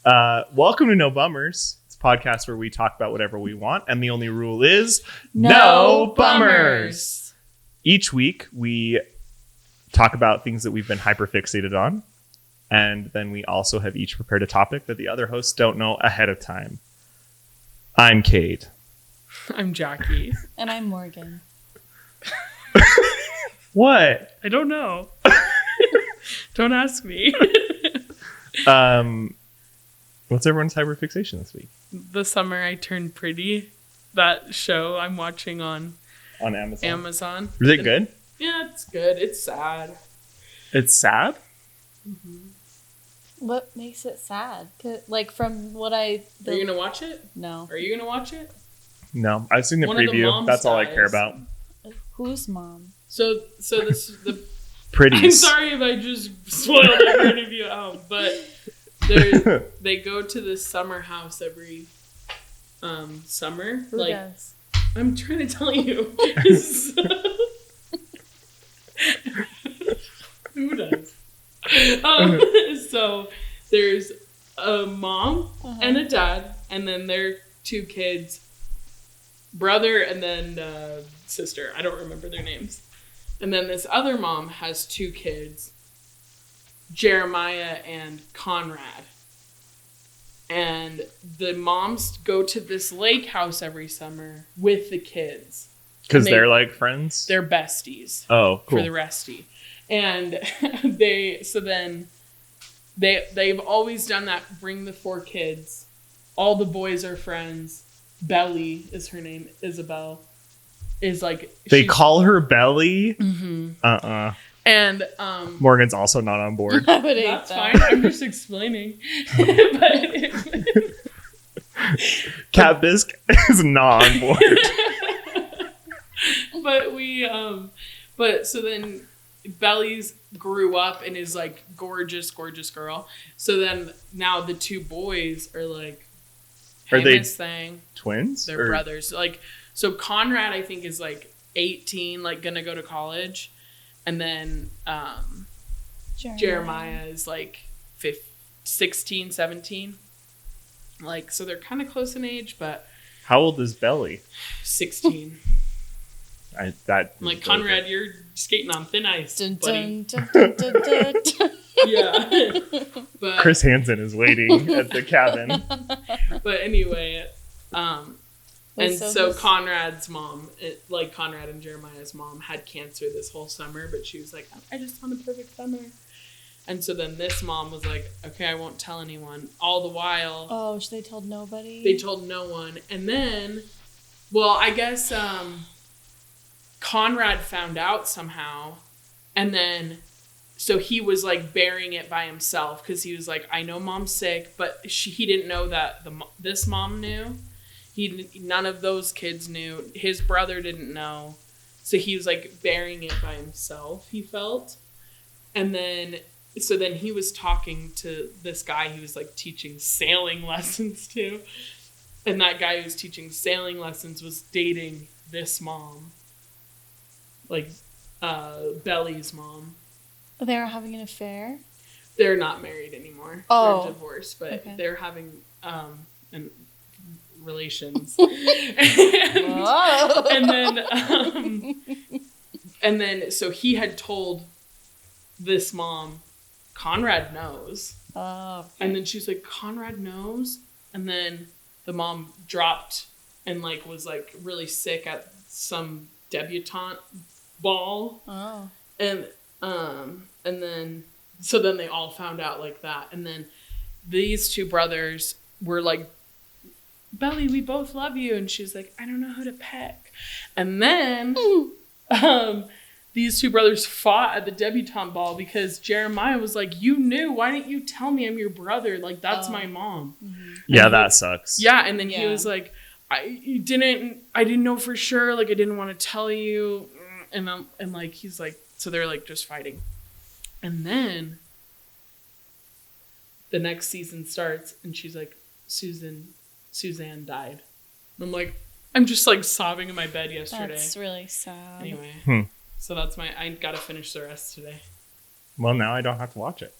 Welcome to No Bummers. It's a podcast where we talk about whatever we want, and the only rule is No bummers. Each week, we talk about things that we've been hyperfixated on, and then we also have each prepared a topic that the other hosts don't know ahead of time. I'm Cade. I'm Jackie. And I'm Morgan. What? I don't know. Don't ask me. What's everyone's hyperfixation this week? The Summer I Turned Pretty, that show I'm watching on Amazon. Is it good? Yeah, it's good. It's sad. It's sad? Mm-hmm. What makes it sad? Like from what Are you going to watch it? No. Are you going to watch it? No. I've seen the One of the preview. moms That's all I dies. care about. Whose mom? So the Pretties. I'm sorry if I just spoiled it for any of you at home, but they go to this summer house every summer. Who does? I'm trying to tell you. Who does? So there's a mom and a dad, and then their two kids, brother and then sister. I don't remember their names. And then this other mom has two kids, Jeremiah and Conrad. And the moms go to this lake house every summer with the kids. Because they're like friends? They're besties. Oh, cool. For the resty. And they've always done that. Bring the four kids. All the boys are friends. Belly is her name. Isabel is like... They call her Belly? Mm-hmm. And Morgan's also not on board. I would hate That's that. fine. I'm just explaining. Cat Bisque is not on board. But so then Belly's grew up and is like gorgeous girl. So then now the two boys are like, hey, are they Miss Thing. Twins? They're brothers. Like, so Conrad I think is like 18, like gonna go to college, and then Jeremiah is like 16, 17. Like, so they're kind of close in age, but how old is Belly? 16. I'm like, Conrad, you're skating on thin ice, buddy. Yeah. But Chris Hansen is waiting at the cabin. But anyway, so Conrad's mom, like Conrad and Jeremiah's mom, had cancer this whole summer, but she was like, I just want a perfect summer. And so then this mom was like, okay, I won't tell anyone. All the while... Oh, so they told nobody? They told no one. And then, well, I guess Conrad found out somehow. And then, so he was like bearing it by himself because he was like, I know mom's sick, but he didn't know that this mom knew. None of those kids knew. His brother didn't know. So he was like bearing it by himself, he felt. And then... So then he was talking to this guy he was like teaching sailing lessons to. And that guy who was teaching sailing lessons was dating this mom. Like, Belly's mom. They were having an affair? They're not married anymore. Oh. They're divorced, but okay. They're having relations. And then so he had told this mom, Conrad knows. Oh. Okay. And then she's like, Conrad knows? And then the mom dropped and like was like really sick at some debutante ball. Oh. And then so then they all found out like that. And then these two brothers were like, Belly, we both love you. And she's like, I don't know who to peck. And then these two brothers fought at the debutante ball because Jeremiah was like, you knew. Why didn't you tell me I'm your brother? Like, that's my mom. Mm-hmm. Yeah, that sucks. Yeah, and then he was like, I didn't know for sure. Like, I didn't want to tell you. And like, he's like, so they're like just fighting. And then the next season starts and she's like, Suzanne died. And I'm like, I'm just like sobbing in my bed yesterday. That's really sad. Anyway, so that's I gotta finish the rest today. Well, now I don't have to watch it.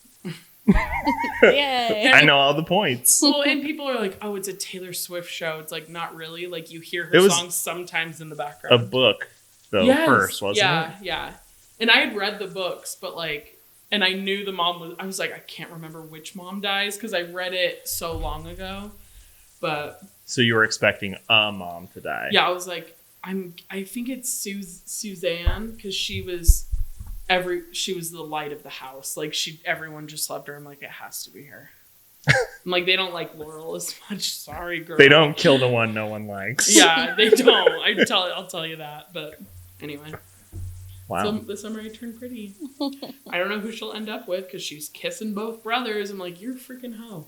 Yay. I know all the points. Well, and people are like, oh, it's a Taylor Swift show. It's like, not really. Like, you hear her It was songs sometimes in the A background. book, though, Yes. first, wasn't it? Yeah. And I had read the books, but like, and I knew the mom was, I was like, I can't remember which mom dies because I read it so long ago. But So you were expecting a mom to die. yeah, I was like, I think it's Suzanne because she was the light of the house. Like everyone just loved her. I'm like, it has to be her. I'm like, they don't like Laurel as much. Sorry, girl. They don't kill the one no one likes. Yeah, they don't. I'll tell you that. But anyway. Wow. So the summer I turned pretty. I don't know who she'll end up with because she's kissing both brothers. I'm like, you're a freaking hoe.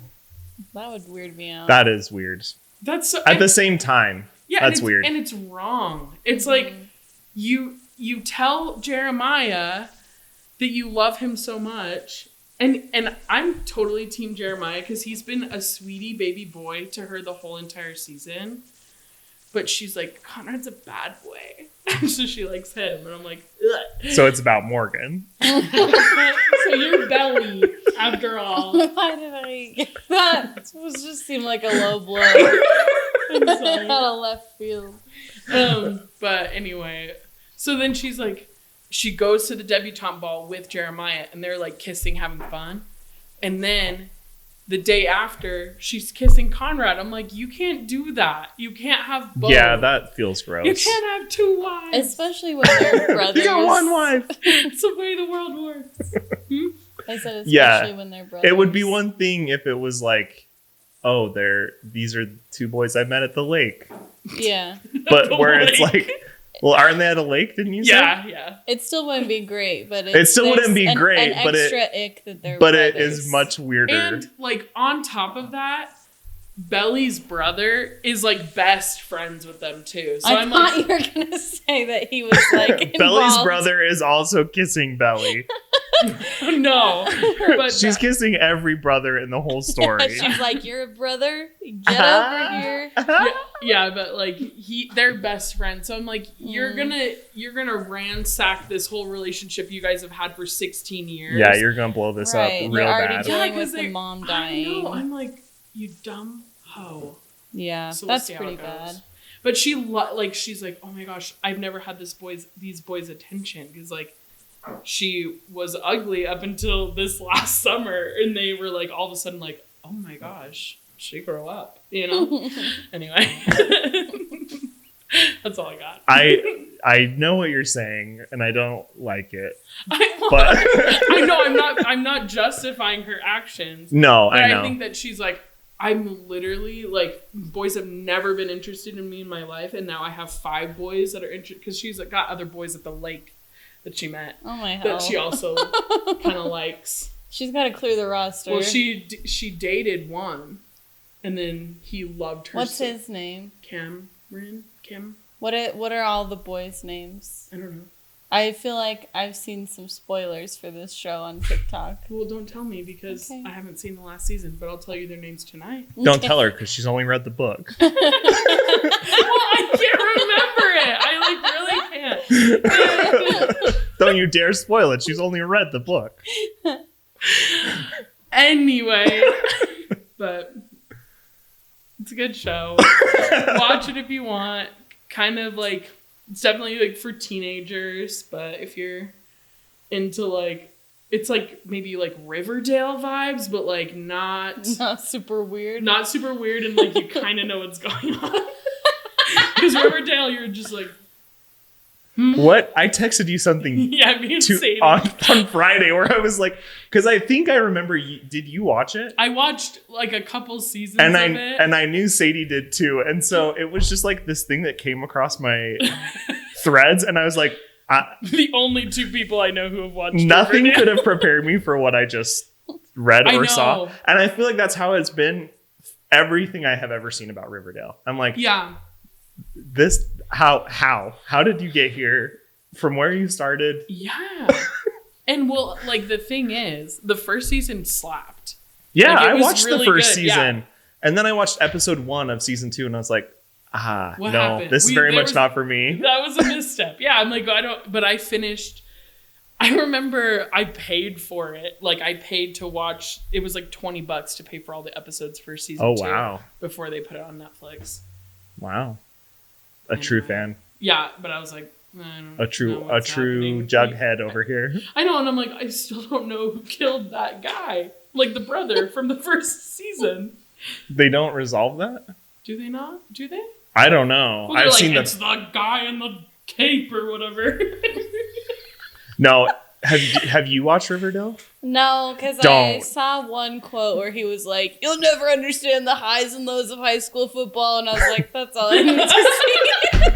That would weird me out. That is weird. That's so, At the same time, yeah, that's weird. And it's wrong. It's like you tell Jeremiah that you love him so much. And I'm totally team Jeremiah because he's been a sweetie baby boy to her the whole entire season. But she's like, Conrad's a bad boy. So she likes him. And I'm like, ugh. So it's about Morgan. So you're Belly, after all. Why did I get that? It just seemed like a low blow. I'm sorry. Out of left field. But anyway, so then she's like, she goes to the debutante ball with Jeremiah and they're like kissing, having fun. And then the day after, she's kissing Conrad. I'm like, you can't do that. You can't have both. Yeah, that feels gross. You can't have two wives. Especially when they're brothers. You got one wife. It's the way the world works. I said especially Yeah, when they're brothers. It would be one thing if it was like, oh, these are two boys I met at the lake. Yeah. But The where it's lake. like, well, aren't they at a lake? Didn't you say? Yeah. It still wouldn't be great, but It still wouldn't there's be great, an but extra ick that they're But brothers. it is much weirder. And like on top of that, Belly's brother is like best friends with them too. So I I'm thought like, you were gonna say that he was like Belly's involved. brother is also kissing Belly. no. But She's kissing every brother in the whole story. Yeah, she's like, "You're a brother. Get over here." yeah, but like they're best friends. So I'm like, you're gonna ransack this whole relationship you guys have had for 16 years. Yeah, you're gonna blow this up Right, real you're already bad. dealing Yeah, 'cause with the mom I dying. know. I'm like, you dumb hoe. Yeah, So we'll that's see how pretty it goes. bad. But she's like, oh my gosh, I've never had these boys' attention because like she was ugly up until this last summer, and they were like all of a sudden like, oh my gosh, she grew up, you know. Anyway, that's all I got. I know what you're saying, and I don't like it. But I know I'm not justifying her actions. No, But I know. I think that she's like, I'm literally like, boys have never been interested in me in my life, and now I have 5 boys that are interested because she's like, got other boys at the lake that she met Oh my hell. that she also kind of likes. She's got to clear the roster. Well, she dated one, and then he loved her. What's his name? Kim. What are all the boys' names? I don't know. I feel like I've seen some spoilers for this show on TikTok. Well, don't tell me because Okay. I haven't seen the last season, but I'll tell you their names tonight. Don't tell her because she's only read the book. Well, I can't remember it. I like really can't. Don't you dare spoil it. She's only read the book. Anyway, but it's a good show. Watch it if you want. Kind of like, it's definitely like for teenagers, but if you're into like, it's like maybe like Riverdale vibes, but like not super weird. Not super weird, and like you kind of know what's going on. Because Riverdale, you're just like, What? I texted you something yeah, me and Sadie. on Friday where I was like, because I think I remember. Did you watch it? I watched like a couple seasons And of it. I knew Sadie did too, and so it was just like this thing that came across my threads, and I was like, the only 2 people I know who have watched nothing Riverdale. could have prepared me for what I just read I or know. saw, and I feel like that's how it's been. Everything I have ever seen about Riverdale, I'm like, Yeah. this. How did you get here from where you started? Yeah. And well, like the thing is, the first season slapped. Yeah, Like, it I was watched really the first good, season, yeah. and then I watched episode 1 of season 2, and I was like, What no, happened? this is very there much was- not for me. That was a misstep. Yeah, I'm like, but I finished I remember I paid for it. Like, I paid to watch. It was like $20 to pay for all the episodes for season 2. Wow. Before they put it on Netflix. Wow. A true fan. Yeah, but I was like, I don't A true know what's happening. Jughead over here. I know, and I'm like, I still don't know who killed that guy. Like the brother from the first season. They don't resolve that? Do they not? Do they? I don't know. Well, I've seen it's the guy in the cape or whatever. No. Have you watched Riverdale? No, because I saw one quote where he was like, "You'll never understand the highs and lows of high school football," and I was like, "That's all I need to see."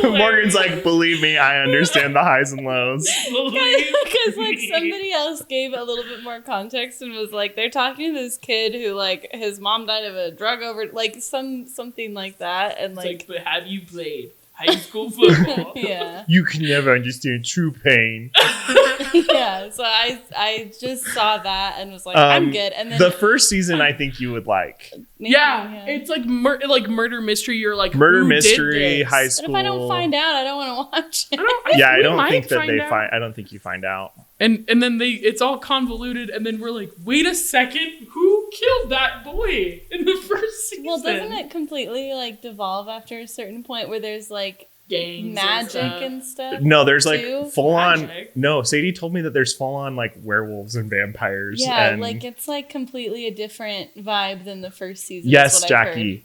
Morgan's like, "Believe me, I understand the highs and lows." Because like somebody else gave a little bit more context and was like, they're talking to this kid who like his mom died of a drug over, like something like that, and like, but have you played high school football? Yeah. You can never understand true pain. Yeah, so I just saw that and was like, I'm good. And then the first season, I think you would like. Yeah. It's like murder mystery. You're like, murder who mystery, did this? high school. And if I don't find out, I don't want to watch it. I don't think that they find. I don't think you find out. And then it's all convoluted, and then we're like, wait a second, who killed that boy in the first season? Well, doesn't it completely like devolve after a certain point where there's like gangs magic and stuff? No, there's too? like full on. Magic? No, Sadie told me that there's full on like werewolves and vampires. Yeah, and like it's like completely a different vibe than the first season. yes, is what Jackie.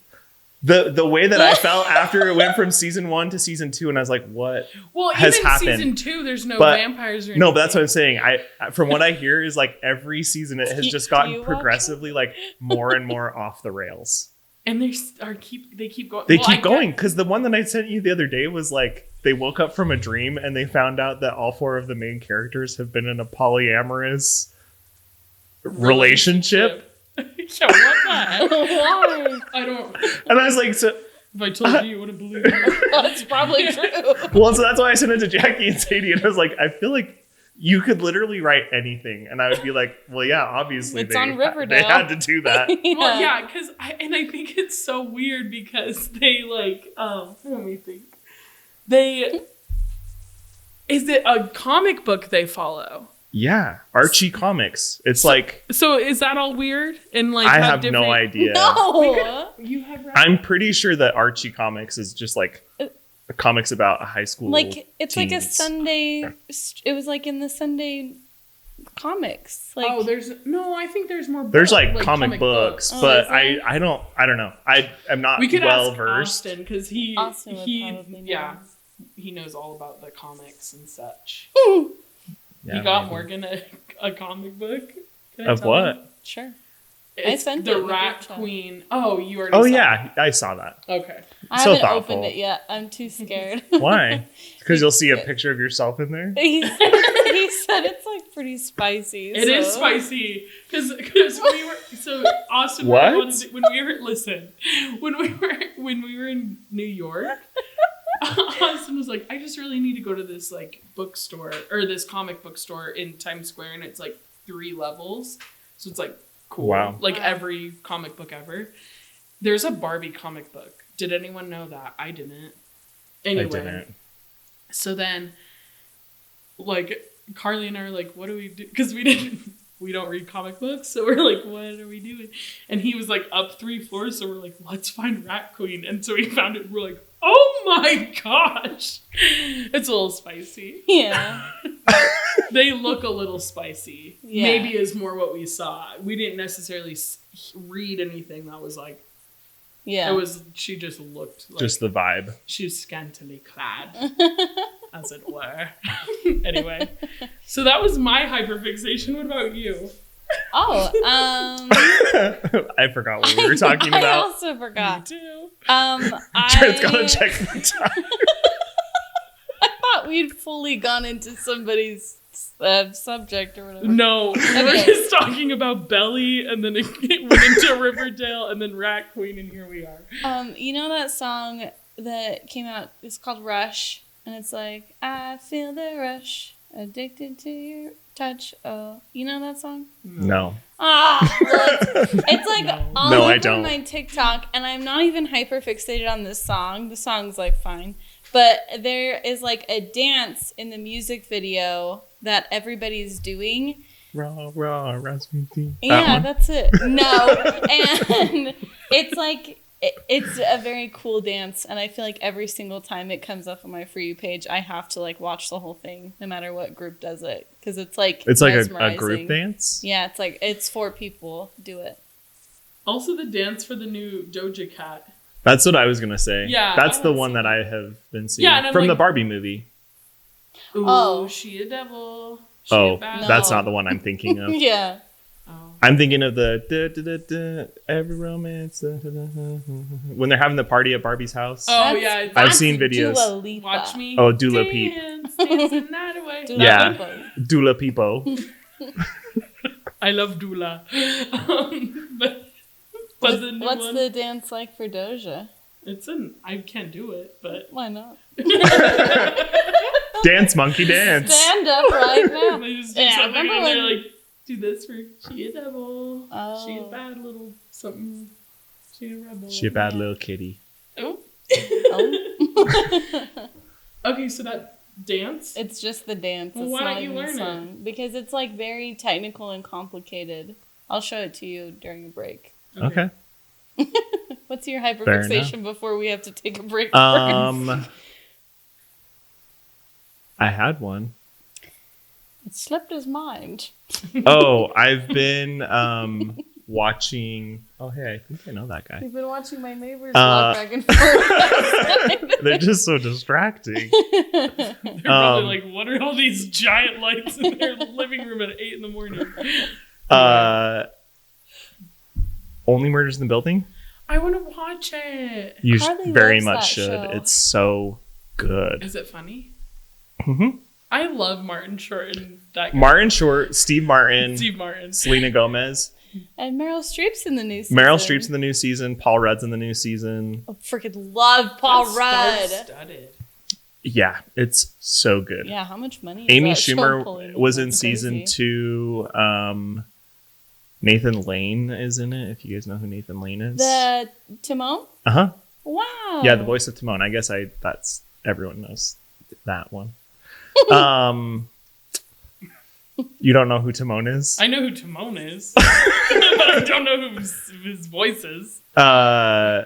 The way that I felt after it went from season 1 to season 2, and I was like, what has even happened? Season 2, there's no But- vampires or anything. No, but that's what I'm saying. From what I hear is like every season it has just Do gotten you watch progressively like more and more off the rails. And they keep going. They keep going because the one that I sent you the other day was like they woke up from a dream and they found out that all 4 of the main characters have been in a polyamorous relationship. Yeah, what the hell? Why? I don't. And I was like, so If I told you, you wouldn't believe me. That's probably true. well, so that's why I sent it to Jackie and Sadie, and I was like, I feel like you could literally write anything, and I would be like, well, yeah, obviously It's on Riverdale. they had to do that. Well, yeah, because I think it's so weird because they like let me think. Is it a comic book they follow? Yeah, Archie Comics. It's like So is that all weird? And like I have no idea. No. You have I'm pretty sure that Archie Comics is just like comics about a high school. Like it's like a teens. Sunday. It was like in the Sunday comics. Like I think there's more. There's like comic books, Oh, but is there? I don't know. I'm not We could well ask versed. Austin because he Austin would probably know. he knows all about the comics and such. Yeah, You got maybe. Morgan a comic book? Can Of tell what? him? Sure. It's sent it the in the Rat group chat. Queen. Oh, you already Oh saw yeah, I saw that. it. Okay. I So haven't thoughtful. opened it yet. I'm too scared. Why? Because you'll see a picture of yourself in there. he said it's like pretty spicy. It is so- spicy because we were so Austin. What? When we were when we were in New York, Austin was like, I just really need to go to this like bookstore or this comic book store in Times Square, and it's like 3 levels, so it's like cool. Wow. Like every comic book ever. There's a Barbie comic book. Did anyone know that? I didn't. Anyway, I didn't. so then, like, Carly and I were like, what do we do? Because we don't read comic books. So we're like, what are we doing? And he was like up 3 floors. So we're like, let's find Rat Queen. And so we found it. And we're like, oh my gosh. It's a little spicy. Yeah. They look a little spicy. Yeah. Maybe is more what we saw. We didn't necessarily read anything that was like, Yeah. she just looked like. Just the vibe. She was scantily clad, as it were. Anyway, so that was my hyperfixation. What about you? Oh, I forgot what we were talking I about. also forgot. Me too. Trent's gotta check the time. I thought we'd fully gone into somebody's subject or whatever. No, we were Okay. just talking about Belly, and then it went into Riverdale, and then Rat Queen, and here we are. You know that song that came out? It's called Rush, and it's like, I feel the rush, addicted to your touch. Oh, you know that song? No. Ah, look, it's like all No, I over don't. my TikTok, and I'm not even hyper fixated on this song. The song's like fine, But there is like a dance in the music video that everybody's doing. Raw, Rasputin. Yeah, that's it. No, and it's like it's a very cool dance, and I feel like every single time it comes up on my For You page, I have to like watch the whole thing, no matter what group does it, because it's like a group dance. Yeah, it's 4 people do it. Also, the dance for the new Doja Cat. That's what I was gonna say. Yeah, that's the one that I have been seeing from the Barbie movie. Ooh, she a devil. That's not the one I'm thinking of. Yeah. Oh. I'm thinking of the every romance when they're having the party at Barbie's house. Oh yeah, I've seen videos. Dua Lipa. Watch me. Oh, Dula Peep. Dancing that away. Dula Peepo. I love Dula. But what's the dance like for Doja? I can't do it, but why not? Dance, monkey, dance. Stand up right now. They just do something and they're like, do this for she a devil. Oh. She a bad little something. She a rebel. She a bad little kitty. Oh. Oh. Okay, so that dance. It's just the dance. Well, it's why not don't you even learn song. it? Because it's like very technical and complicated. I'll show it to you during a break. Okay. What's your hyperfixation before we have to take a break? I had one. It slipped his mind. Oh, I've been watching. Oh, hey, I think I know that guy. You've been watching my neighbors walk back and forth. They're just so distracting. They're probably like, what are all these giant lights in their living room at 8 a.m? Only Murders in the Building? I want to watch it. You Carly very loves much that should. show. It's so good. Is it funny? Mm-hmm. I love Martin Short and that guy. Martin Short, Steve Martin, Selena Gomez. And Meryl Streep's in the new season. Meryl Streep's in the new season. Paul Rudd's in the new season. I freaking love Paul Rudd. Star-studded. Yeah, it's so good. Yeah, how much money is Amy that show Schumer pulling? was in That's season crazy. 2. Nathan Lane is in it, if you guys know who Nathan Lane is. The Timon? Uh-huh. Wow. Yeah, the voice of Timon. I guess that's everyone knows that one. You don't know who Timon is? I know who Timon is, but I don't know who his voice is. I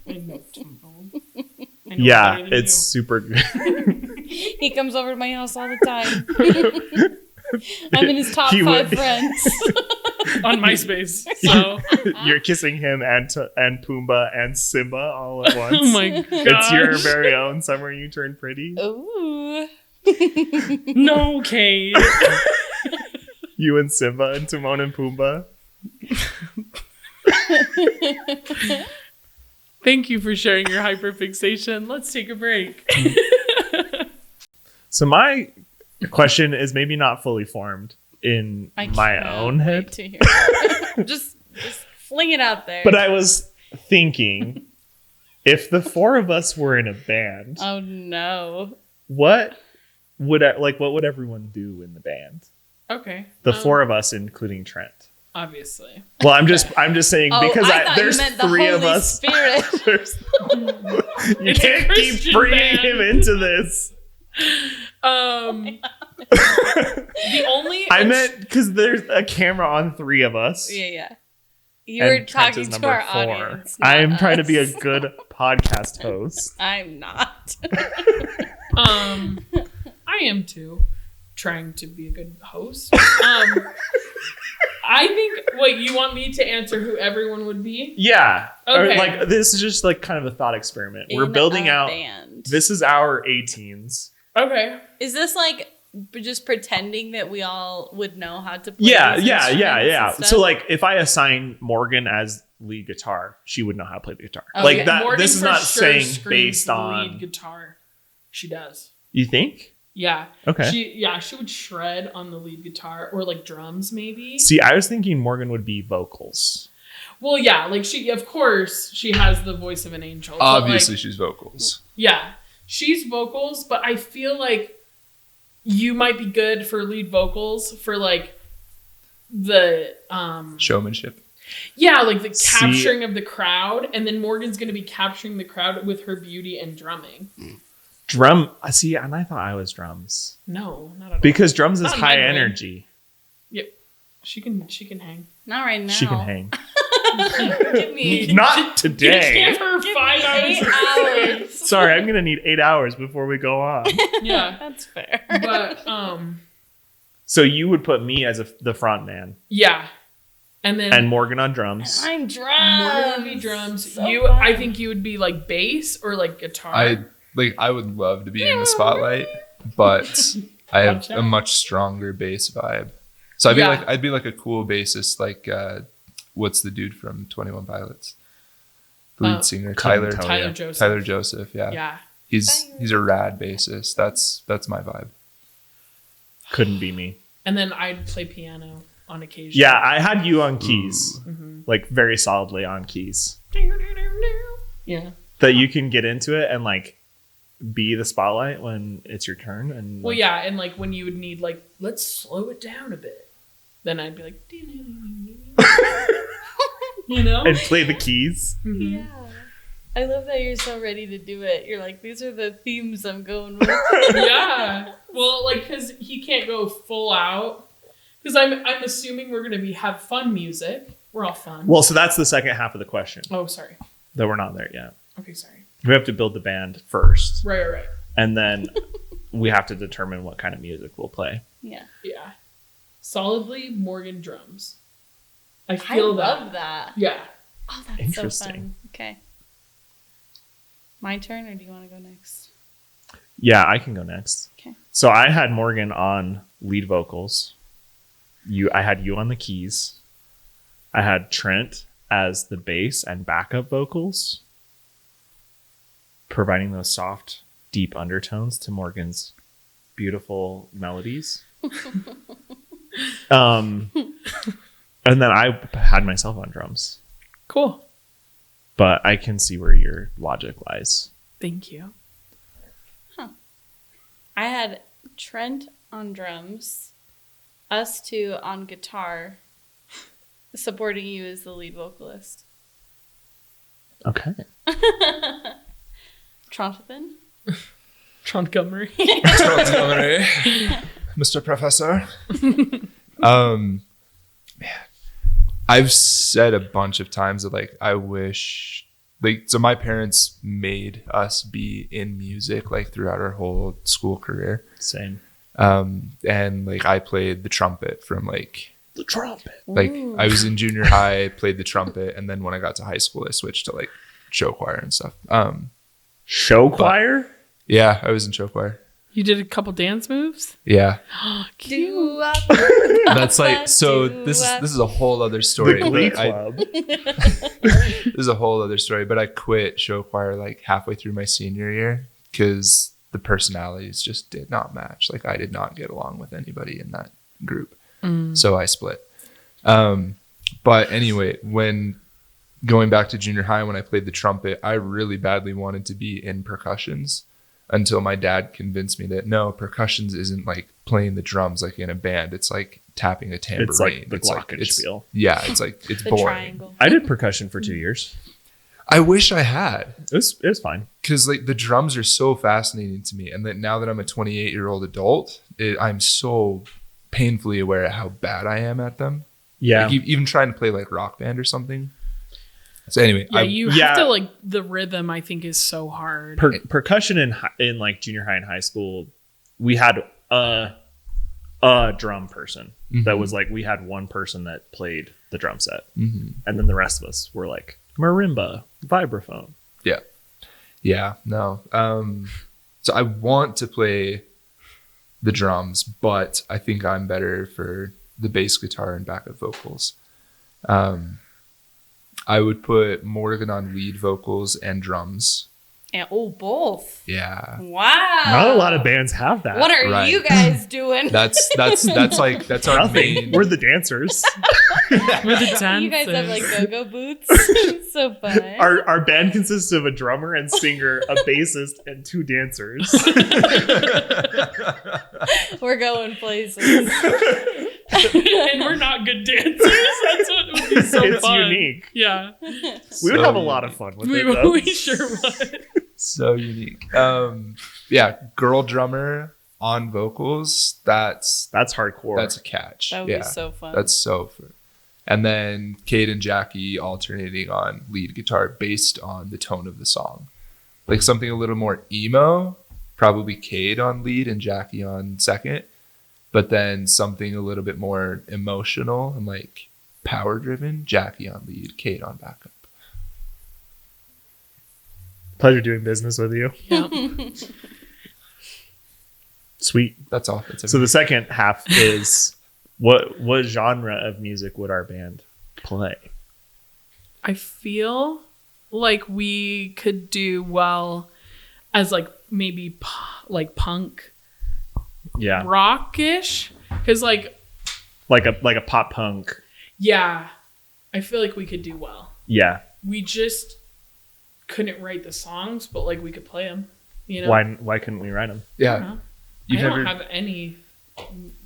know Timon. I know Yeah, better than it's you. super good. He comes over to my house all the time. I'm in his top 5 friends. On MySpace. So You're kissing him and Pumbaa and Simba all at once. oh my god. It's your very own Somewhere You Turn Pretty. Ooh. No, Cade. You and Simba and Timon and Pumbaa. Thank you for sharing your hyperfixation. Let's take a break. So my question is maybe not fully formed in my own head. To hear it. just fling it out there. But I was thinking, if the 4 of us were in a band, oh no. what would everyone do in the band? Okay. The 4 of us, including Trent. Obviously. Well, I'm just saying because I thought there's you meant the 3 of Holy us. Spirit. You It's a can't keep Christian bringing band. him into this. The only I meant because there's a camera on 3 of us. Yeah. You were and Trent talking is to number our 4. audience. I am not trying to us. be a good podcast host. I'm not. I am too. Trying to be a good host. I think. Wait, you want me to answer who everyone would be? Yeah. Or Okay. like this is just like kind of a thought experiment. We're In building a out. band. This is our 18s. Okay. Is this like just pretending that we all would know how to play? Yeah. these instruments and So stuff? like if I assign Morgan as lead guitar, she would know how to play the guitar. Okay. Like that. Morgan This is for not sure saying screams based the on. lead guitar. She does. You think? Yeah. Okay. She would shred on the lead guitar or like drums maybe. See, I was thinking Morgan would be vocals. Well, yeah, like she has the voice of an angel. but, Obviously, like, she's vocals. yeah, she's vocals, but I feel like you might be good for lead vocals for like the Showmanship. Yeah, like the capturing of the crowd, and then Morgan's going to be capturing the crowd with her beauty and drumming. Drum. See, and I thought I was drums. No, not at all. Because drums is Not in high my brain. energy. Yep, she can hang. Not right now. She can hang. Give me Not today. Give her 5 hours. 8 hours. Sorry, I'm gonna need 8 hours before we go on. Yeah, That's fair. but So you would put me as the front man yeah, and then and Morgan on drums. I'm drums. Morgan would be drums. So you, fun. I think you would be like bass or like guitar. I would love to be in the spotlight, but I have Gotcha. a much stronger bass vibe. So I'd be like a cool bassist, like what's the dude from 21 Pilots? The lead singer, Tyler Joseph. Tyler Joseph, yeah. Yeah. He's a rad bassist. That's my vibe. Couldn't be me. And then I'd play piano on occasion. Yeah, I had you on keys, Mm-hmm. like very solidly on keys, Yeah. that you can get into it and like be the spotlight when it's your turn. And Well, like, yeah, and like when you would need like, let's slow it down a bit. Then I'd be like, you know? and play the keys. Mhm. Yeah. I love that you're so ready to do it. You're like, these are the themes I'm going with. Yeah. Well, like, because he can't go full out. Because I'm assuming we're gonna have fun music. We're all fun. Well, so that's the second half of the question Oh, sorry. that we're not there yet. Okay, sorry. We have to build the band first, Right. and then we have to determine what kind of music we'll play. Yeah. Yeah. Solidly Morgan drums. I I feel love that. Yeah. Oh, that's so Interesting. fun. Okay. My turn, or do you want to go next? Yeah, I can go next. Okay. So I had Morgan on lead vocals. I had you on the keys. I had Trent as the bass and backup vocals, providing those soft, deep undertones to Morgan's beautiful melodies. And then I had myself on drums, Cool. but I can see where your logic lies. Thank you. I had Trent on drums, us two on guitar, supporting you as the lead vocalist. Okay. Tronthathan? Montgomery. Mr. Professor. I've said a bunch of times that like I wish so my parents made us be in music like throughout our whole school career. Same. And like I played the trumpet from like The trumpet. Like Ooh. I was in junior high, played the trumpet, and then when I got to high school, I switched to like show choir and stuff. Show choir? Yeah, I was in show choir. You did a couple dance moves? Yeah, Cute. that's like so. This is a whole other The story. Glee but Club. this is a whole other story. But I quit show choir like halfway through my senior year because the personalities just did not match. Like I did not get along with anybody in that group, so I split. But anyway, when going back to junior high, when I played the trumpet, I really badly wanted to be in percussions until my dad convinced me that no, percussions isn't like playing the drums like in a band. It's like tapping a tambourine. It's like the glockenspiel. Yeah, it's The boring. triangle. I did percussion for 2 years. I wish I had. It was fine. Because like the drums are so fascinating to me, and that now that I'm a 28-year-old adult, I'm so painfully aware of how bad I am at them. Yeah. Like, even trying to play like rock band or something. So anyway, Yeah, you have yeah. to like the rhythm. I think is so hard. Percussion in like junior high and high school, we had a drum person that was like, we had one person that played the drum set, and then the rest of us were like marimba, vibraphone. yeah, no. So I want to play the drums, but I think I'm better for the bass guitar and backup vocals. I would put Morgan on lead vocals and drums. And, both. Yeah. Wow. Not a lot of bands have that. What are Right. you guys doing? That's our Nothing. main. We're the dancers. We're the dancers. You guys have like go-go boots. It's so fun. Our band consists of a drummer and singer, a bassist, and 2 dancers. We're going places. and we're not good dancers. That's what would be so It's fun. unique. Yeah. We would So have a lot of fun with We, it, though. we sure would. So unique. Yeah, girl drummer on vocals. That's hardcore. a catch. That would yeah, be so fun. that's so fun. And then Cade and Jackie alternating on lead guitar based on the tone of the song. Like something a little more emo, probably Cade on lead and Jackie on second. But then something a little bit more emotional and like power driven, Jackie on lead, Cade on backup. Pleasure doing business with you. Yeah. Sweet. That's all. That's So the second half is what genre of music would our band play? I feel like we could do well as like maybe like punk Yeah. rockish, because like Like a pop punk. yeah, I feel like we could do well. Yeah. We just couldn't write the songs, but like we could play them. You know, Why couldn't we write them? I yeah. don't know. You've I never don't have any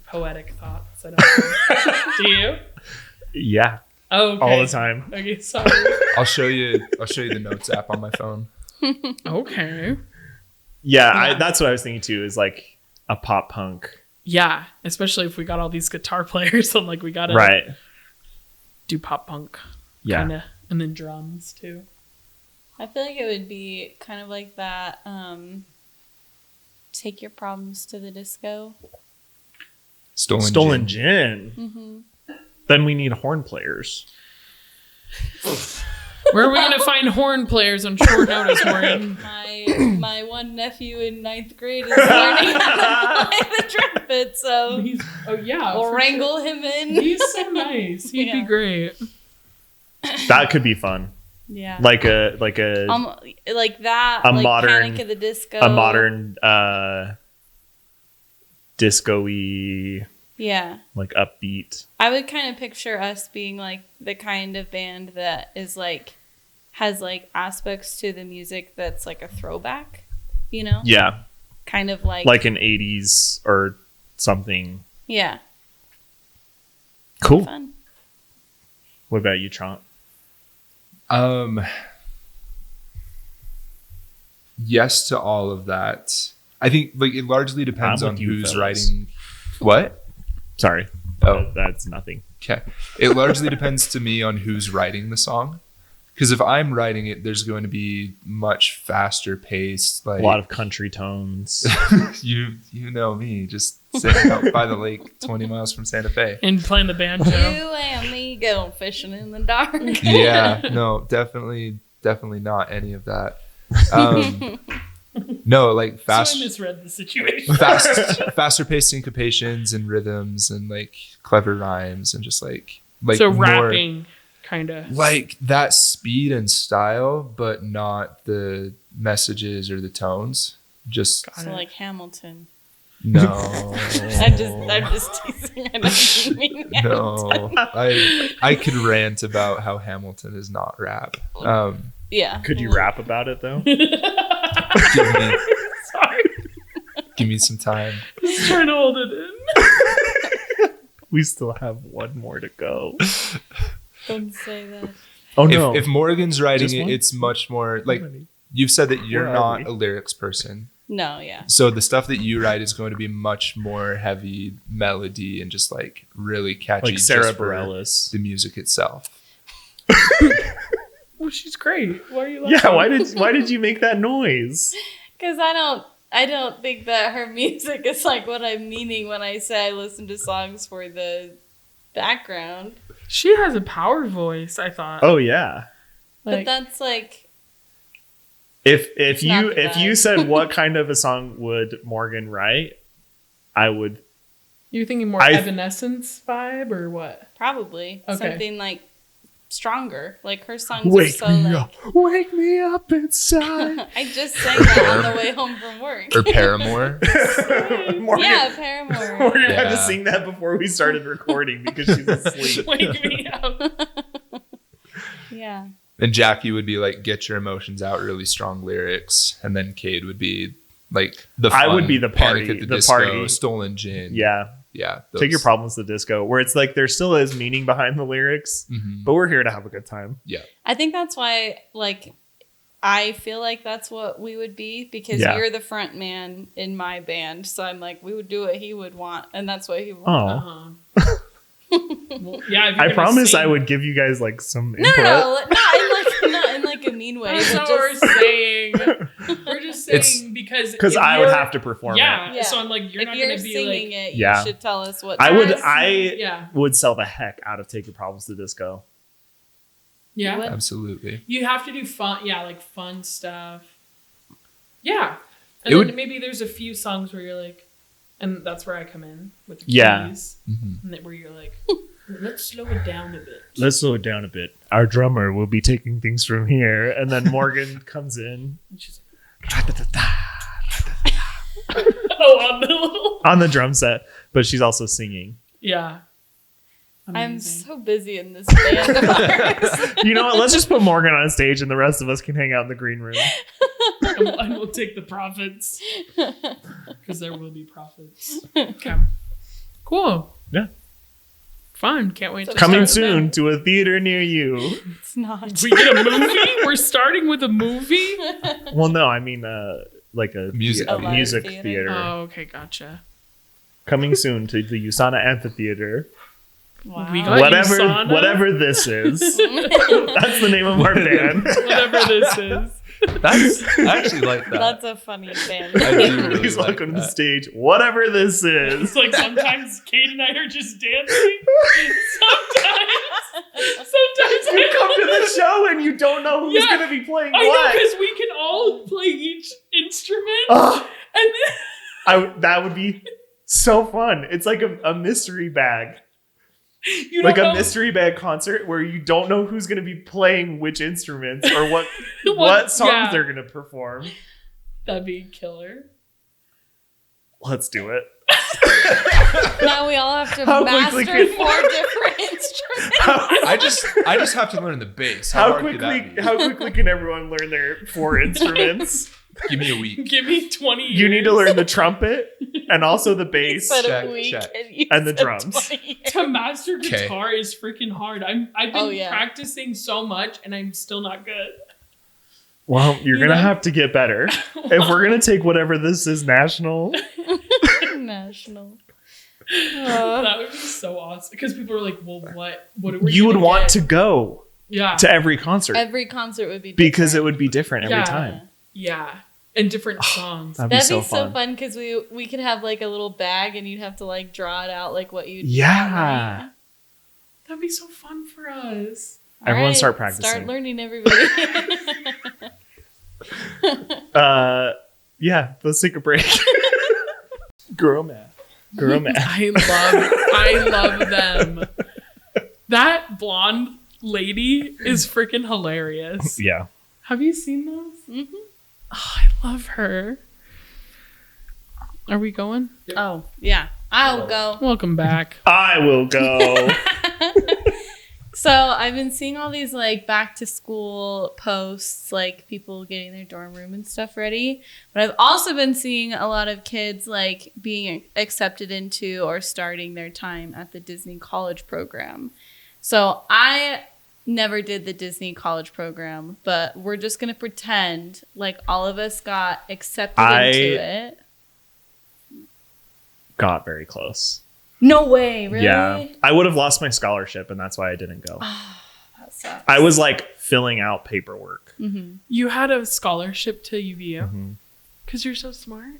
poetic thoughts. I don't know. Do you? Yeah. Oh, okay. All the time. Okay, sorry. I'll show you the notes app on my phone. Okay. Yeah, Yeah. that's what I was thinking too, is like a pop punk. Yeah, especially if we got all these guitar players, I'm like, we gotta Right. do pop punk, Yeah. kind of, and then drums too. I feel like it would be kind of like that. Take your problems to the disco. Stolen gin. Mm-hmm. Then we need horn players. Where are we gonna find horn players on short notice, Morgan? My one nephew in 9th grade is learning how to play the trumpet, so Oh yeah, we'll for wrangle sure. him in. He's so nice. He'd be Yeah. great. That could be fun. Yeah. Like a like that. a like modern- Panic at the Disco. a modern disco-y, Yeah. like upbeat. I would kind of picture us being like the kind of band that is like has like aspects to the music that's like a throwback, you know? Yeah. Kind of like Like an 80s or something. yeah. Cool. Fun. What about you, Trant? Yes to all of that. I think like it largely depends I'm on with you, who's fellas. writing what. Sorry. Oh. That's nothing. Okay. It largely depends to me on who's writing the song. Because if I'm writing it, there's going to be much faster paced. Like A lot of country tones. you know me, just sitting out by the lake 20 miles from Santa Fe. And playing the banjo. You and me go fishing in the dark. Yeah, no, definitely not any of that. No, like So I fast misread the situation. faster paced syncopations and rhythms and like clever rhymes and just like So more, rapping, kind of. like that speed and style, but not the messages or the tones. Just So like Hamilton. no. I'm just teasing. I don't mean No. I could rant about how Hamilton is not rap. Yeah. Could you rap about it, though? Sorry. Give me some time. Just trying to hold it in. We still have one more to go. Don't say that. Oh, no. If Morgan's writing Just it, one? it's much more like you've said that you're Where are not we? a lyrics person. No, yeah. So the stuff that you write is going to be much more heavy melody and just like really catchy. Like Sarah just for Bareilles. the music itself. Well, she's great. Why are you laughing? Yeah, why did you make that noise? Because I don't think that her music is like what I'm meaning when I say I listen to songs for the background. She has a power voice, I thought. Oh, yeah. But that's like If not you the if you vibe. said what kind of a song would Morgan write, I would. You're thinking more Evanescence vibe or what? probably Okay. something like stronger. Like her songs are so like Wake me up inside. I just sang that on the way home from work. Or Paramore. Morgan, Yeah, Paramore. Morgan had to Yeah. sing that before we started recording because she's asleep. Wake me up. Yeah. And Jackie would be like, get your emotions out, really strong lyrics. And then Cade would be like the fun, I would be the Panic party- at the the Disco, party. Stolen Gin. Yeah, Yeah. Take Your Problems to Disco, where it's like there still is meaning behind the lyrics, but we're here to have a good time. Yeah. I think that's why, like, I feel like that's what we would be, because Yeah. you're the front man in my band. So I'm like, we would do what he would want, and that's what he would Oh, want. Well, yeah. If you're I gonna promise sing- I would give you guys like some No, input. not in like a mean way. That's but not what we're just, saying. We're just It's- saying because Because if I would you're- have to perform it. Yeah, so I'm like, you're if not you're gonna be singing like, it, you Yeah. should tell us what. I would. to sing. yeah, would sell the heck out of Take Your Problems to Disco. yeah. What? Absolutely. You have to do fun, like fun stuff. Yeah, and It then would- maybe there's a few songs where you're like, and that's where I come in with the Yeah. keys, Mhm. and then where you're like, let's slow it down a bit. Let's slow it down a bit. Our drummer will be taking things from here, and then Morgan comes in And she's like, oh, on the little, on the drum set, but she's also singing. yeah. I'm Amazing. so busy in this band of ours. You know what? Let's just put Morgan on stage, and the rest of us can hang out in the green room. and we'll take the profits because there will be profits. Okay. Cool. Yeah. Fun. Can't wait to Coming start with soon that. to a theater near you. It's not. We get a movie? We're starting with a movie? Well, no, I mean like a Music a theater. music Theater. theater. Oh, okay, gotcha. Coming soon to the USANA Amphitheater. Wow. We got- USANA? Whatever this is. That's the name of our band. Whatever this is. I actually like that. That's a funny band. I do really Please like welcome to the that. stage. Whatever this is. It's like sometimes Cade and I are just dancing. Sometimes You come to the show and you don't know who's Yeah. going to be playing I know what. because we can all play each instrument, Ugh. and then That would be so fun. It's like a mystery bag. you Like don't a know mystery bag concert where you don't know who's going to be playing which instruments or what What- songs yeah. they're going to perform. That'd be killer. Let's do it. Now we all have to How master quickly 4 can- different instruments. I just have to learn the bass. How hard could that be? How quickly can everyone learn their 4 instruments? Give me a week. Give me 20 years. You need to learn the trumpet and also the bass. Said Check, a week check. you And the said drums. 20 years. To master 'Kay. guitar is freaking hard. I've been Oh, yeah. practicing so much and I'm still not good. Well, you're You going to know? have to get better. If we're going to take whatever this is national, National. That would be so awesome. Because people are like, well, what are we you would gonna want get? to go Yeah. to every concert Every concert would be because it different. would be different every Yeah. time. Yeah. And different songs. That'd be That'd so be so fun. fun because we could have like a little bag and you'd have to like draw it out like what you'd Yeah. That'd be so fun for us. Everyone start practicing. Start learning, everybody. Yeah, let's take a break. Girl math. I love them. That blonde lady is freaking hilarious. Yeah. Have you seen those? Mhm. Oh, I love her. Are we going? Oh, yeah. I'll go. Welcome back. I will go. So I've been seeing all these like back to school posts, like people getting their dorm room and stuff ready. But I've also been seeing a lot of kids like being accepted into or starting their time at the Disney college program. So I never did the Disney college program, but we're just going to pretend like all of us got accepted into it. Got very close. No way, really? Yeah. I would have lost my scholarship, and that's why I didn't go. That sucks. I was like filling out paperwork. Mm-hmm. You had a scholarship to UVU Mhm. because you're so smart.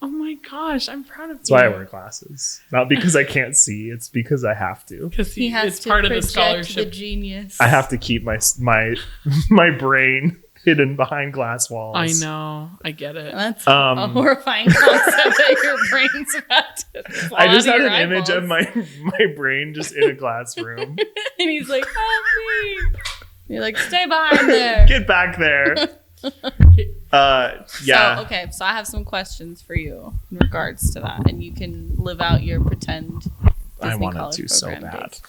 Oh my gosh, I'm proud of That's you. why I wear glasses. Not because I can't see, it's because I have to. Because He has it's to part of the project scholarship. the genius. I have to keep my brain hidden behind glass walls. I know. I get it. That's Um, a horrifying concept that your brain's about to fall I just out had of an your image of eyeballs. my brain just in a glass room. And he's like, help me. You're like, stay behind there. Get back there. Yeah. So, okay, so I have some questions for you in regards to that. And you can live out your pretend I Disney wanted college to so program bad. dates.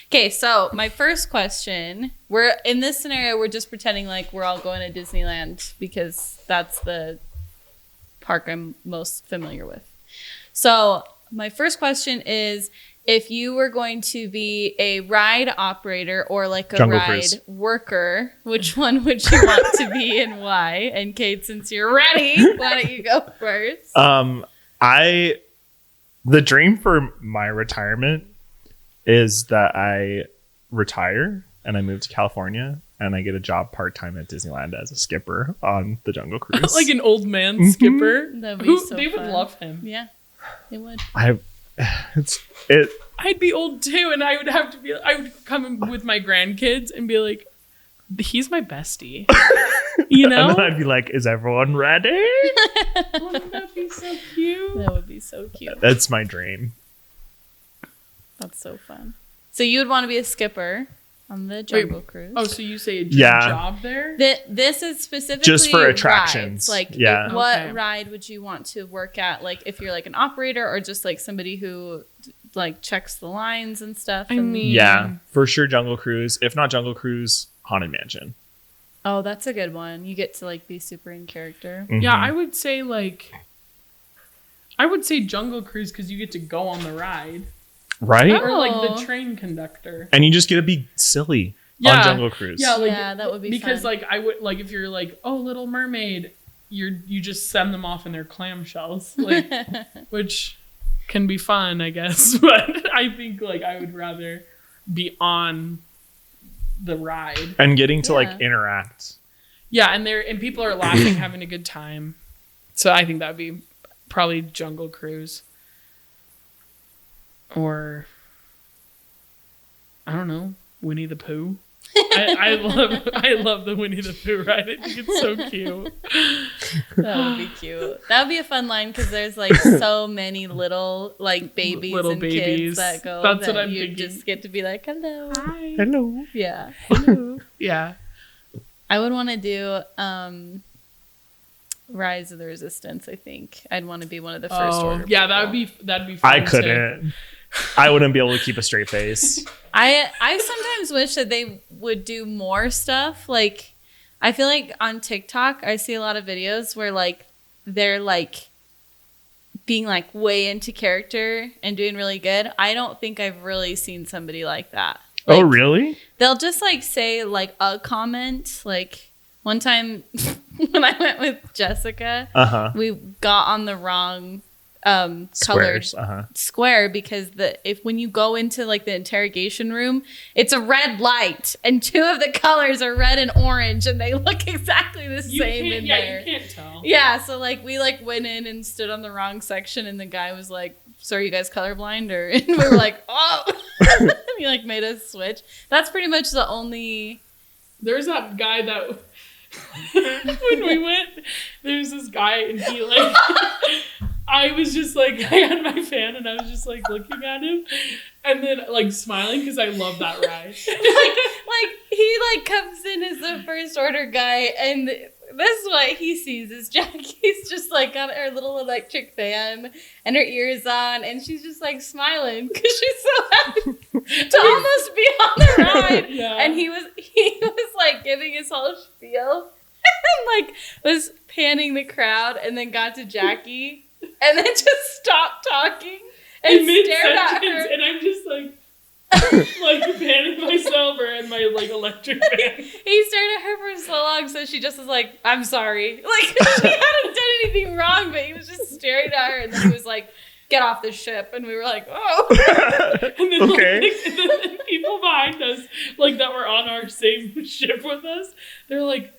Okay, so my first question, we're in this scenario, we're just pretending like we're all going to Disneyland because that's the park I'm most familiar with. So my first question is, if you were going to be a ride operator or like a Jungle ride Cruise. worker, which one would you want to be and why? And Cade, since you're ready, why don't you go first? The dream for my retirement is that I retire and I move to California and I get a job part-time at Disneyland as a skipper on the Jungle Cruise. Like an old man skipper. That'd be so They would fun. love him. Yeah, they would. I'd be old too, and I would come in with my grandkids and be like, he's my bestie. You know? And then I'd be like, is everyone ready? Wouldn't that be so cute? That would be so cute. That's my dream. That's so fun. So you would want to be a skipper on the Jungle Cruise. Oh, so you say a Yeah. job there? This is specifically Just for rides. attractions. Like, Yeah. what Okay. ride would you want to work at? Like, if you're like an operator or just like somebody who like checks the lines and stuff. I and- mean- Yeah, for sure Jungle Cruise. If not Jungle Cruise, Haunted Mansion. oh, that's a good one. You get to like be super in character. Yeah, Mhm. I would say Jungle Cruise because you get to go on the ride. Right? Oh. Or like the train conductor. And you just get to be silly Yeah. on Jungle Cruise. Yeah, like, Yeah, that would be because fun. like I would like if you're like, oh, Little Mermaid, you just send them off in their clamshells, like which can be fun, I guess. But I think like I would rather be on the ride. And getting to like Yeah. interact. Yeah, and people are laughing, having a good time. So I think that'd be probably Jungle Cruise. Or I don't know, Winnie the Pooh. I love the Winnie the Pooh ride. I think it's so cute. That would be cute. That would be a fun line because there's like so many little like babies Little and babies. kids that go. That's that what I'm you thinking. just get to be like, hello. Hi. Hello. Yeah. Yeah. I would want to do Rise of the Resistance. I think I'd want to be one of the first order. yeah, people. that'd be fun. I too. couldn't. I wouldn't be able to keep a straight face. I sometimes wish that they would do more stuff. Like, I feel like on TikTok, I see a lot of videos where like they're like being like way into character and doing really good. I don't think I've really seen somebody like that. Oh, Like, really? They'll just like say like a comment. Like one time when I went with Jessica, Uh-huh. we got on the wrong colored Squares. Uh-huh. square because when you go into like the interrogation room, it's a red light and two of the colors are red and orange and they look exactly the same in there. You can't tell. Yeah, so like we like went in and stood on the wrong section and the guy was like, so are you guys colorblind? Or and we were like, oh. He like made us switch. That's pretty much the only. There's that guy that when we went, there's this guy and he like I was just like I had my fan and I was just like looking at him and then like smiling because I love that ride. like he like comes in as the first order guy and this is what he sees is Jackie's just like got her little electric fan and her ears on and she's just like smiling because she's so happy to almost be on the ride. Yeah. And he was like giving his whole spiel and like was panning the crowd and then got to Jackie and then just stopped talking and In stared at mid-sentence, her. and I'm just like panning myself and my like electric fan. He stared at her for so long, so she just was like, I'm sorry. Like, she hadn't done anything wrong, but he was just staring at her, and then he was like, get off the ship. And we were like, oh. And then, Okay. and then people behind us, like that were on our same ship with us, they're like,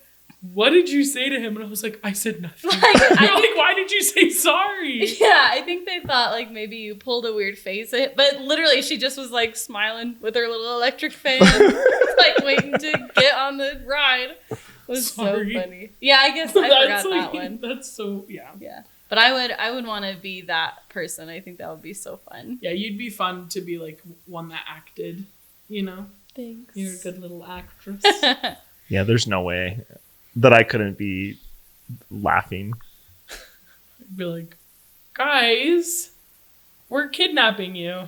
what did you say to him? And I was like, I said nothing. Like, They're like, why did you say sorry? Yeah, I think they thought, like, maybe you pulled a weird face. But literally, she just was, like, smiling with her little electric fan, like, waiting to get on the ride. It was Sorry. so funny. Yeah, I guess I forgot that one. That's so, yeah. Yeah. But I would want to be that person. I think that would be so fun. Yeah, you'd be fun to be like one that acted, you know? Thanks. You're a good little actress. Yeah, there's no way that I couldn't be laughing. I'd be like, guys, we're kidnapping you.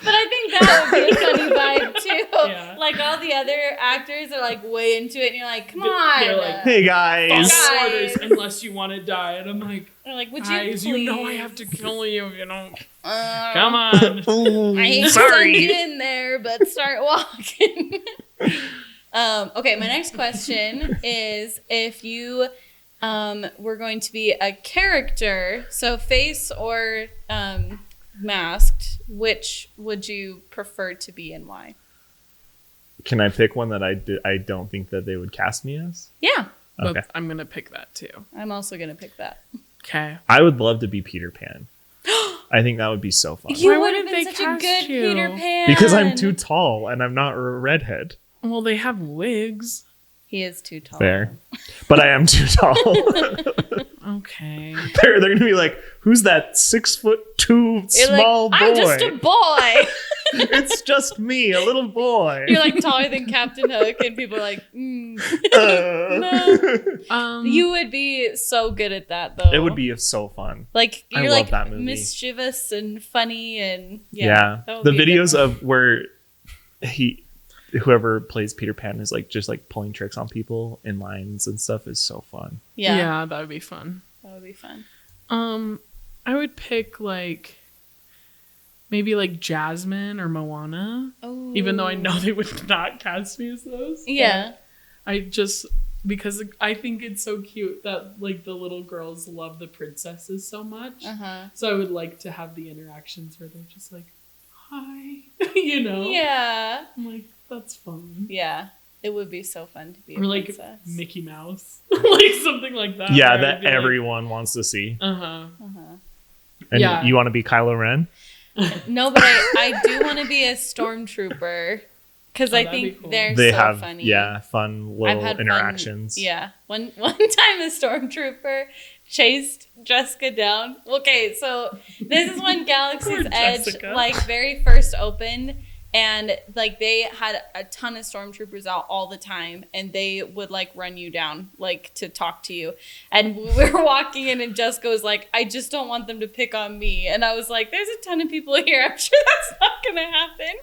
But I think that would be a funny vibe too. Yeah. Like all the other actors are like way into it, and you're like, come on. They're like, Hey guys. follow orders unless you want to die. And I'm like, They're like, would guys, you please? you know I have to kill you, you know. Uh, Come on. I hate to send you in there, but start walking. Okay, my next question is if you were going to be a character, so face or masked, which would you prefer to be and why? Can I pick one that I don't think that they would cast me as? Yeah, Okay. I'm going to pick that too. I'm also going to pick that. Okay. I would love to be Peter Pan. I think that would be so fun. You Why would have wouldn't been they such a cast good you? Peter Pan. Because I'm too tall and I'm not a redhead. Well, they have wigs. He is too tall. Fair. But I am too tall. Okay. they're going to be like, who's that 6'2" You're small like, boy? I'm just a boy. It's just me, a little boy. You're like taller than Captain Hook, and people are like, Uh, You would be so good at that, though. It would be so fun. like I you're love like that movie. mischievous and funny, and Yeah. that would The be a good videos one. of where whoever plays Peter Pan is like just like pulling tricks on people in lines and stuff is so fun. yeah, that would be fun. that would be fun. I would pick like maybe like Jasmine or Moana. Oh, Even though I know they would not cast me as those. Yeah, I just because I think it's so cute that like the little girls love the princesses so much. So I would like to have the interactions where they're just like, hi, you know? yeah, I'm like, that's fun. yeah. It would be so fun to be a Or like princess. Mickey Mouse, like something like that. Yeah, where I'd that be like, everyone wants to see. uh-huh. And Yeah. you want to be Kylo Ren? No, but I do want to be a stormtrooper because I that'd be think cool. they're They so have funny. fun I've little had interactions. Fun, yeah. One time a stormtrooper chased Jessica down. Okay, so this is when Galaxy's Poor Edge Jessica. like very first opened, and like they had a ton of stormtroopers out all the time, and they would like run you down like to talk to you. And we were walking in, and Jessica was like, "I just don't want them to pick on me." And I was like, "There's a ton of people here. I'm sure that's not gonna happen."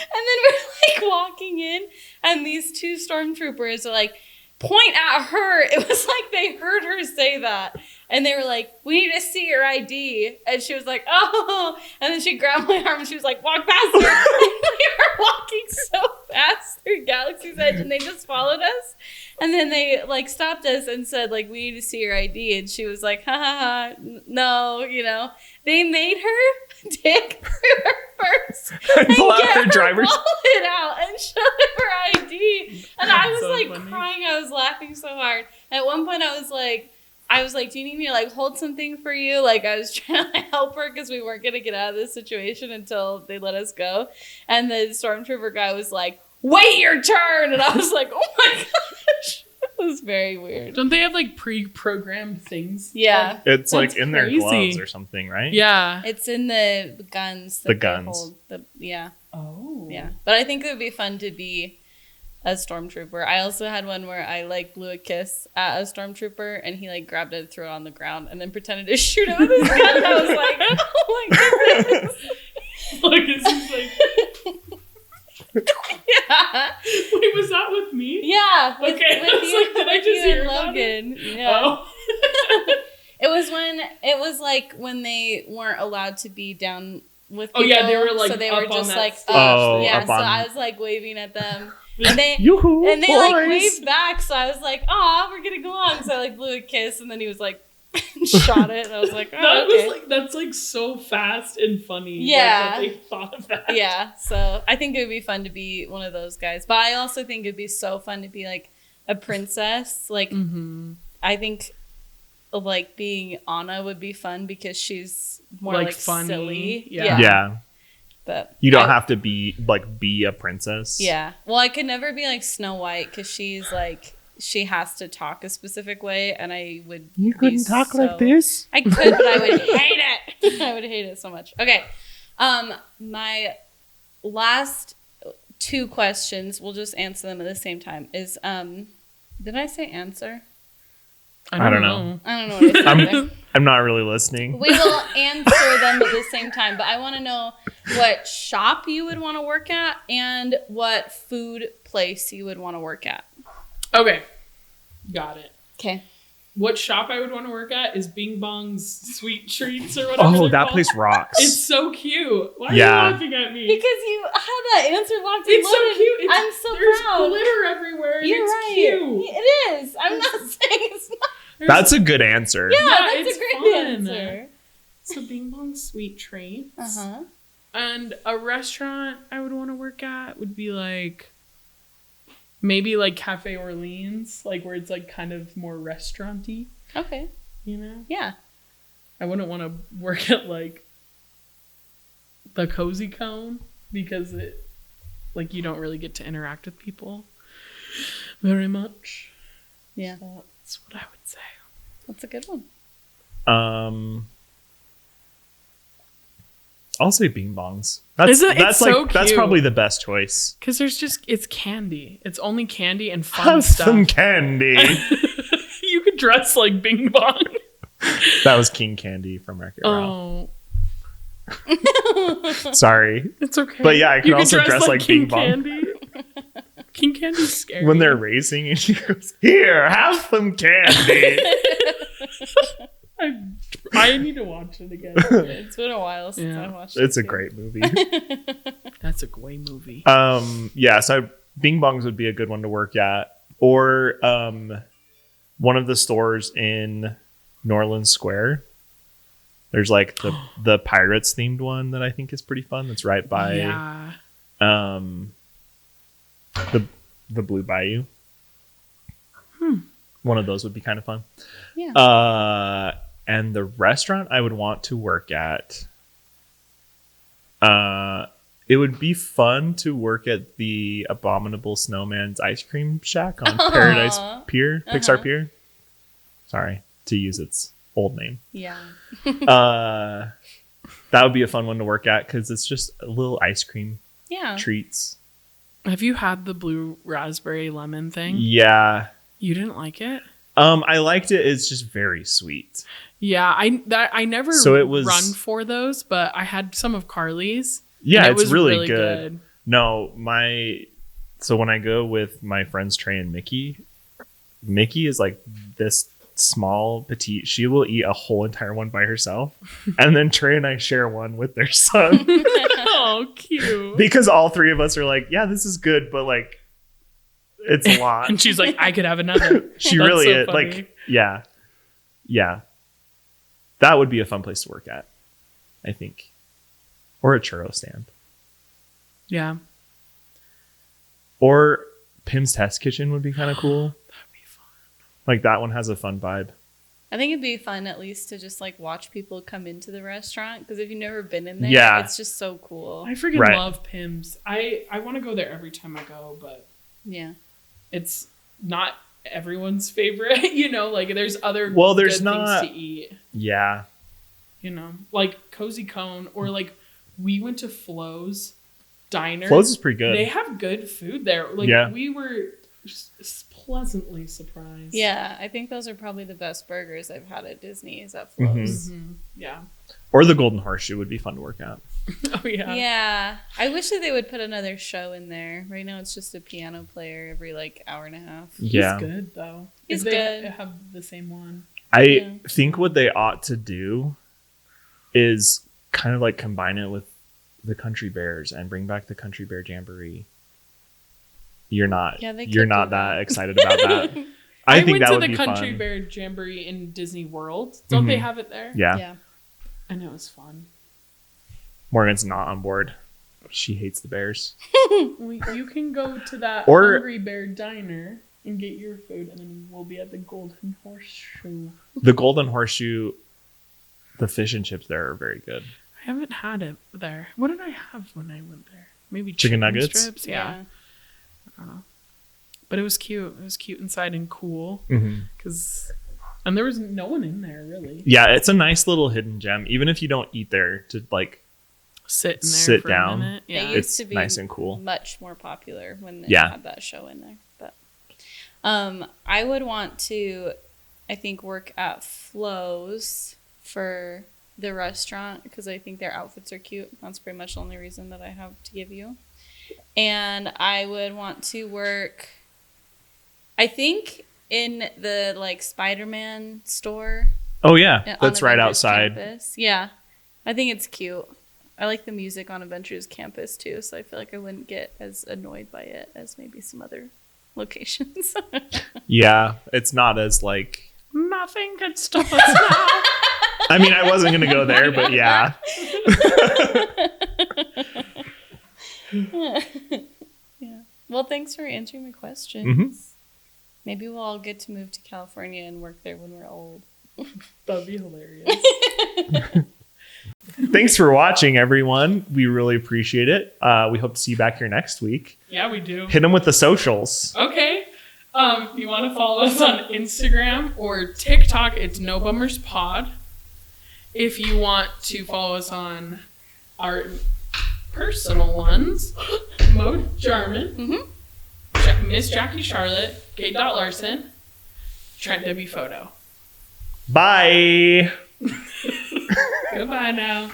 And then we're like walking in, and these two stormtroopers are like, point at her. It was like they heard her say that. And they were like, we need to see your ID. And she was like, oh. And then she grabbed my arm and she was like, walk faster. And we were walking so fast through Galaxy's Edge, and they just followed us. And then they like stopped us and said, like, we need to see your ID. And she was like, ha ha ha, no, you know. They made her dig through her purse and Pull out get her her driver's. wallet out and show them her ID. And I was so like funny. crying. I was laughing so hard. At one point, I was like, do you need me to like hold something for you? Like I was trying to like, help her because we weren't gonna get out of this situation until they let us go. And the stormtrooper guy was like, wait your turn. And I was like, oh my gosh. It was very weird. Don't they have like pre-programmed things? Yeah. It's like That's in their crazy. gloves or something, right? Yeah. It's in the guns. That The they guns. hold. Yeah. Oh. Yeah. But I think it would be fun to be a stormtrooper. I also had one where I like blew a kiss at a stormtrooper, and he like grabbed it, threw it on the ground, and then pretended to shoot it with his gun. I was like, oh my goodness. Look, this is like. Yeah. Wait, was that with me? Yeah. With, Okay, with I was you, like, did I with just you hear and about Logan. Yeah. Oh. It was like when they weren't allowed to be down with people. Oh, yeah, they were, like, so they up were on just that like stage. Oh, yeah, up so on- I was like waving at them. And they Yoo-hoo, and they like boys. waved back, so I was like, "Oh, we're getting along." So I like blew a kiss, and then he was like, shot it, and I was like, "Oh, That okay." was like that's like so fast and funny. like, Yeah. that they thought of that. Yeah, so I think it would be fun to be one of those guys, but I also think it'd be so fun to be like a princess. Like, Mm-hmm. I think like being Anna would be fun because she's more Like, like funny. silly. Yeah. Yeah. But You don't I- have to be a princess. Yeah. Well, I could never be like Snow White because she's like she has to talk a specific way, and I would. You be couldn't talk like so- this? I could, but I would hate it. I would hate it so much. Okay. My last two questions, we'll just answer them at the same time. Is did I say answer? I don't know. I don't know what I said. I'm not really listening. We will answer them at the same time, but I want to know what shop you would want to work at, and what food place you would want to work at. Okay. Got it. Okay. What shop I would want to work at is Bing Bong's Sweet Treats or whatever. Oh, they're that called. place rocks. It's so cute. Why are Yeah. you laughing at me? Because you have that answer locked and It's so loaded. cute. It's, I'm so there's proud. glitter everywhere. And You're it's right. cute. It is. I'm not saying it's not. That's a good answer. Yeah, Yeah, that's it's a great fun. answer. So Bing Bong's Sweet Treats. Uh-huh. And a restaurant I would want to work at would be like maybe like Cafe Orleans, like where it's like kind of more restaurant-y, Okay. you know? Yeah. I wouldn't want to work at like the Cozy Cone because it like you don't really get to interact with people very much. Yeah. So that's what I would say. That's a good one. I'll say Bing Bongs. That's It's so that's cute. probably the best choice. Because there's just it's candy. It's only candy and fun Have stuff. some candy. You could dress like Bing Bong. That was King Candy from Wreck-It Ralph. Oh, Sorry. it's okay. But yeah, I can You also dress like King Bing Bong. Candy. King Candy's scary. When they're racing and she goes, "Here, have some candy." I need to watch it again. It's been a while since Yeah. I watched it. It's a too. great movie. That's a great movie. Yeah, so Bing Bongs would be a good one to work at. Or one of the stores in Norland Square. There's like the Pirates themed one that I think is pretty fun. That's right by Yeah. the Blue Bayou. One of those would be kind of fun. Yeah. And the restaurant I would want to work at, it would be fun to work at the Abominable Snowman's Ice Cream Shack on Paradise Pier, Pixar Pier. Sorry to use its old name. Yeah. That would be a fun one to work at because it's just a little ice cream Yeah. treats. Have you had the blue raspberry lemon thing? Yeah. You didn't like it? I liked it. It's just very sweet. Yeah, I never So it was- run for those, but I had some of Carly's. Yeah, and it it's was really good. No, so when I go with my friends Trey and Mickey is like this small, petite. She will eat a whole entire one by herself. And then Trey and I share one with their son. Oh, cute. Because all three of us are like, yeah, this is good, but like, it's a lot. And she's like, I could have another. She That's really so is. funny. Like, yeah. Yeah. That would be a fun place to work at, I think. Or a churro stand. Yeah. Or Pim's Test Kitchen would be kind of cool. That'd be fun. Like, that one has a fun vibe. I think it'd be fun at least to just like watch people come into the restaurant because if you've never been in there, Yeah. it's just so cool. I freaking Right. love Pim's. I want to go there every time I go, but Yeah. it's not everyone's favorite. You know, like there's other Well, there's good not- things to eat. Yeah. You know, like Cozy Cone or like we went to Flo's Diner. Flo's is pretty good. They have good food there. Like Yeah. we were pleasantly surprised. Yeah. I think those are probably the best burgers I've had at Disney is at Flo's. Mhm. Yeah. Or the Golden Horseshoe would be fun to work at. Oh yeah. Yeah. I wish that they would put another show in there. Right now it's just a piano player every like hour and a half. Yeah. He's good though. He's If they good. have the same one. I Yeah. think what they ought to do is kind of like combine it with the Country Bears and bring back the Country Bear Jamboree. You're not. Yeah, they you're could not do that that. excited about that. I think went that to would the be Country fun. Bear Jamboree in Disney World. Don't they Mhm. have it there? Yeah. Yeah. And it was fun. Morgan's not on board. She hates the Bears. You can go to that Or- Hungry Bear Diner and get your food, and then we'll be at the Golden Horseshoe. The Golden Horseshoe, the fish and chips there are very good. I haven't had it there. What did I have when I went there? Maybe Chicken nuggets? strips? Yeah. But it was cute. It was cute inside and cool. Mm-hmm. And there was no one in there, really. Yeah, it's a nice little hidden gem. Even if you don't eat there, to like Sit in there Sit for down. a minute. It Yeah. used it's to be nice and cool. much more popular when they Yeah. had that show in there. But I would want to, I think, work at Flo's for the restaurant because I think their outfits are cute. That's pretty much the only reason that I have to give you. And I would want to work, I think, in the like Spider-Man store. Oh yeah, on that's right Avengers outside. Campus. Yeah, I think it's cute. I like the music on Avengers Campus too, so I feel like I wouldn't get as annoyed by it as maybe some other locations. Yeah, it's not as like. Nothing could stop us now. I mean, I wasn't gonna go there, but yeah. Yeah. Well, thanks for answering my questions. Mhm. Maybe we'll all get to move to California and work there when we're old. That'd be hilarious. Thanks for watching, everyone. We really appreciate it. We hope to see you back here next week. Yeah, we do. Hit them with the socials. Okay. If you want to follow us on Instagram or TikTok, it's No Bummers Pod. If you want to follow us on our personal ones, Mo Jarman, Miss Jackie Charlotte, Cade Larson, Trent W. Photo. Bye. Goodbye now.